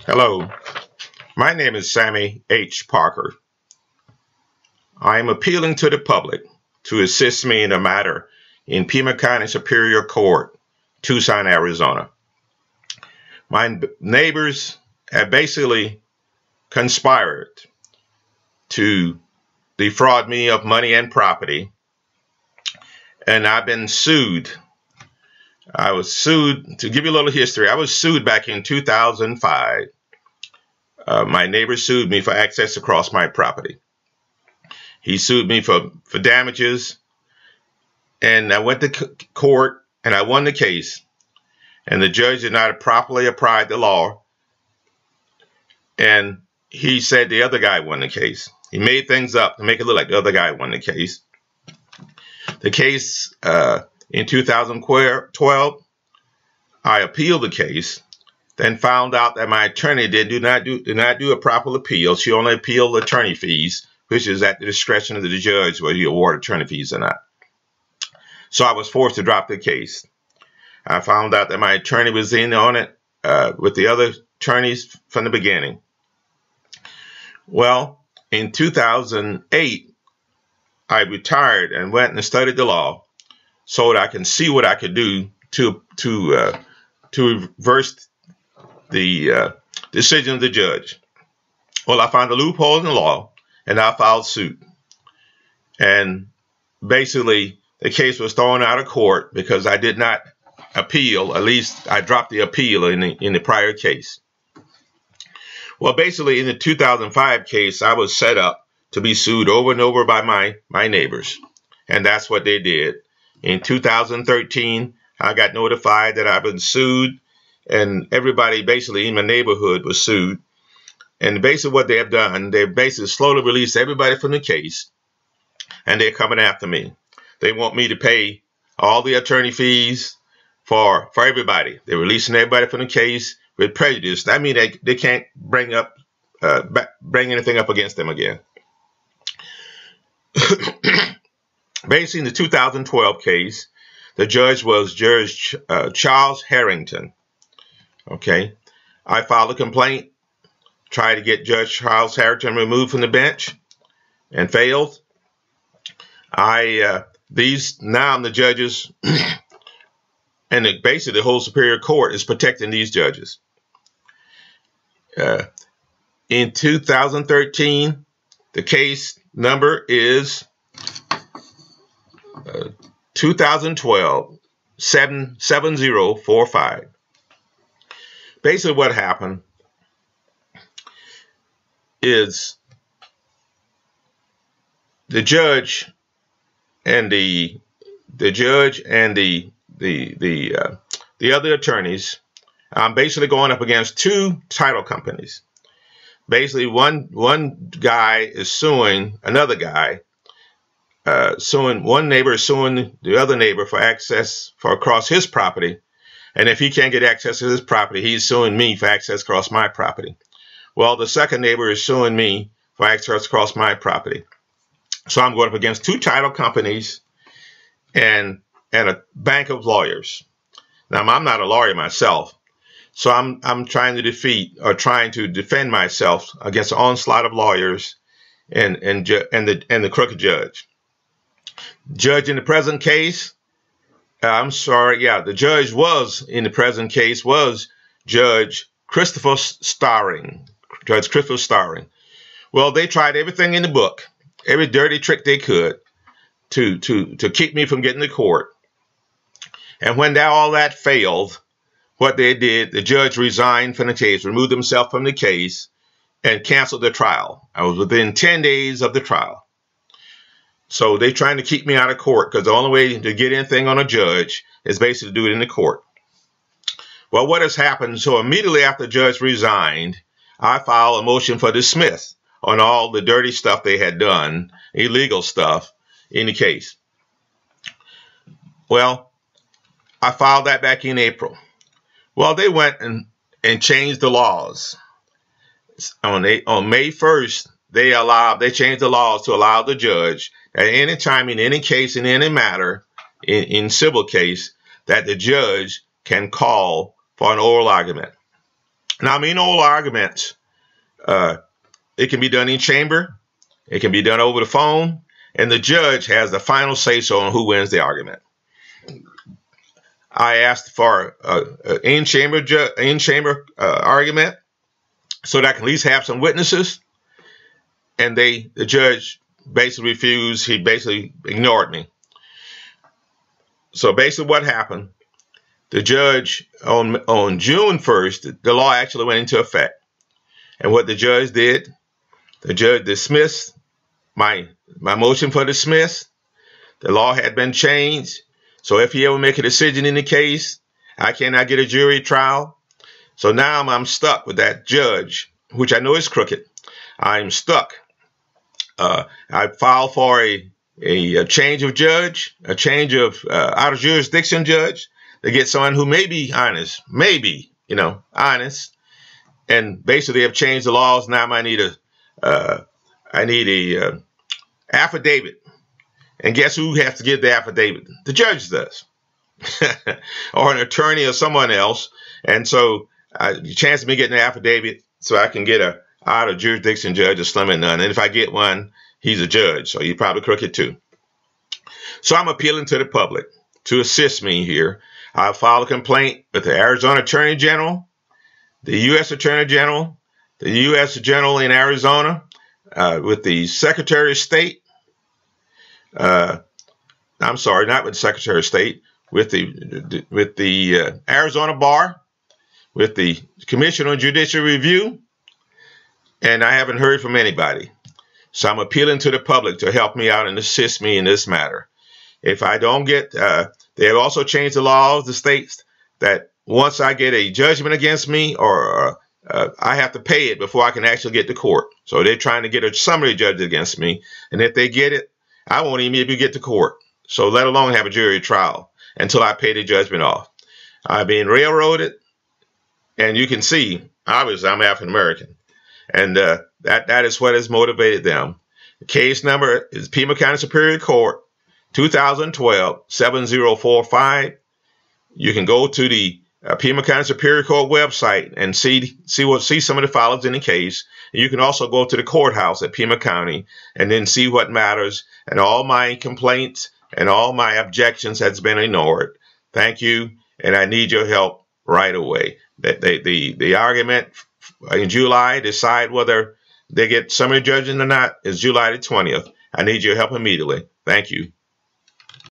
Hello, my name is Sammy H. Parker. I am appealing to the public to assist me in a matter in Pima County Superior Court, Tucson, Arizona. My neighbors have basically conspired to defraud me of money and property, and I've been sued. I was sued, to give you a little history, I was sued back in 2005. My neighbor sued me for access across my property. He sued me for damages, and I went to court and I won the case, and the judge did not properly apply the law, and he said the other guy won the case. He made things up to make it look like the other guy won the case. The case in 2012, I appealed the case, then found out that my attorney did not do a proper appeal. She only appealed attorney fees, which is at the discretion of the judge whether you award attorney fees or not. So I was forced to drop the case. I found out that my attorney was in on it with the other attorneys from the beginning. Well, in 2008, I retired and went and studied the law so that I can see what I could do to reverse the decision of the judge. Well, I found a loophole in the law, and I filed suit. And basically, the case was thrown out of court because I did not appeal. At least I dropped the appeal in the prior case. Well, basically, in the 2005 case, I was set up to be sued over and over by my neighbors. And that's what they did. In 2013, I got notified that I've been sued, and everybody basically in my neighborhood was sued. And basically what they have done, they basically slowly released everybody from the case, and they're coming after me. They want me to pay all the attorney fees for everybody. They're releasing everybody from the case with prejudice. That means they can't bring anything up against them again. Basically, in the 2012 case, the judge was Judge Charles Harrington. Okay, I filed a complaint, tried to get Judge Charles Harrington removed from the bench, and failed. Now the judges and basically the whole Superior Court is protecting these judges. In 2013, the case number is 2012 7045. Basically what happened is the judge and the other attorneys, I'm basically going up against two title companies. Basically, one guy is suing another guy, one neighbor is suing the other neighbor for access across his property, and if he can't get access to his property, he's suing me for access across my property. Well, the second neighbor is suing me for access across my property. So I'm going up against two title companies and a bank of lawyers. Now, I'm not a lawyer myself, so I'm trying to defend myself against the onslaught of lawyers and the crooked judge. Judge in the present case, the judge in the present case was Judge Christopher Starring. Judge Christopher Starring. Well, they tried everything in the book, every dirty trick they could to keep me from getting to court. And when all that failed, what they did, the judge resigned from the case, removed himself from the case, and canceled the trial. I was within 10 days of the trial. So they're trying to keep me out of court because the only way to get anything on a judge is basically to do it in the court. Well, what has happened? So immediately after the judge resigned, I filed a motion for dismiss on all the dirty stuff they had done, illegal stuff in the case. Well, I filed that back in April. Well, they went and changed the laws. On May 1st, they changed the laws to allow the judge at any time, in any case, in any matter, in civil case, that the judge can call for an oral argument. Now, I mean, oral arguments, it can be done in chamber. It can be done over the phone. And the judge has the final say-so on who wins the argument. I asked for an in-chamber argument so that I can at least have some witnesses. And the judge basically refused. He basically ignored me. So basically what happened, the judge on June 1st, the law actually went into effect. And what the judge did, the judge dismissed my motion for dismiss. The law had been changed. So if he ever make a decision in the case, I cannot get a jury trial. So now I'm stuck with that judge, which I know is crooked. I'm stuck. I filed for a change of judge, a change of out of jurisdiction judge, to get someone who may be honest, honest. And basically, they have changed the laws. Now I need a affidavit. And guess who has to give the affidavit? The judge does, or an attorney or someone else. And so the chance of me getting an affidavit so I can get a out of jurisdiction judge is slim and none. And if I get one, he's a judge, so he's probably crooked too. So I'm appealing to the public to assist me here. I filed a complaint with the Arizona Attorney General, the U.S. Attorney General, the U.S. General in Arizona, with the Secretary of State. I'm sorry, not with the Secretary of State, with the Arizona Bar, with the Commission on Judicial Review, and I haven't heard from anybody. So I'm appealing to the public to help me out and assist me in this matter. If I don't get, they have also changed the laws, the states, that once I get a judgment against me, or I have to pay it before I can actually get to court. So they're trying to get a summary judge against me, and if they get it, I won't even be able to get to court. So let alone have a jury trial until I pay the judgment off. I've been railroaded, and you can see, obviously, I'm African American, and that is what has motivated them. The case number is Pima County Superior Court, 2012-7045. You can go to the Pima County Superior Court website and see some of the filings in the case. You can also go to the courthouse at Pima County and then see what matters. And all my complaints and all my objections has been ignored. Thank you, and I need your help right away. The argument in July, decide whether they get summary judgment or not, is July the 20th. I need your help immediately. Thank you.